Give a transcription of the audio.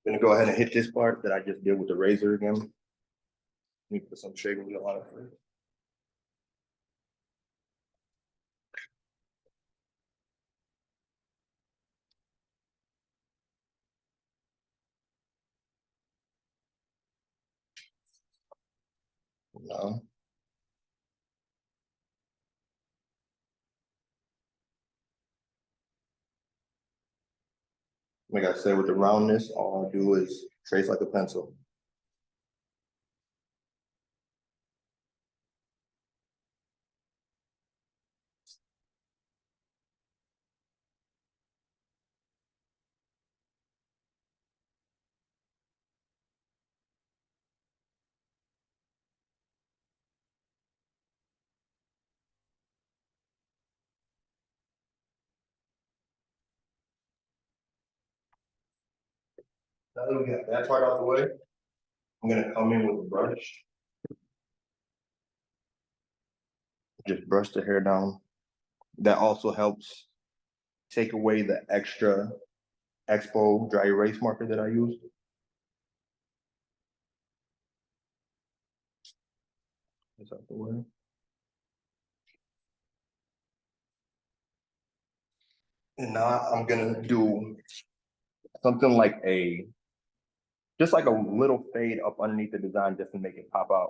Gonna go ahead and hit this part that I just did with the razor again. Let me put some shaving wheel on it first. No. Like I said, with the roundness, all I do is trace like a pencil. Now that we got that part out the way, I'm gonna come in with a brush. Just brush the hair down. That also helps take away the extra Expo dry erase marker that I used. That's out the way. And now I'm gonna do something like just like a little fade up underneath the design just to make it pop out.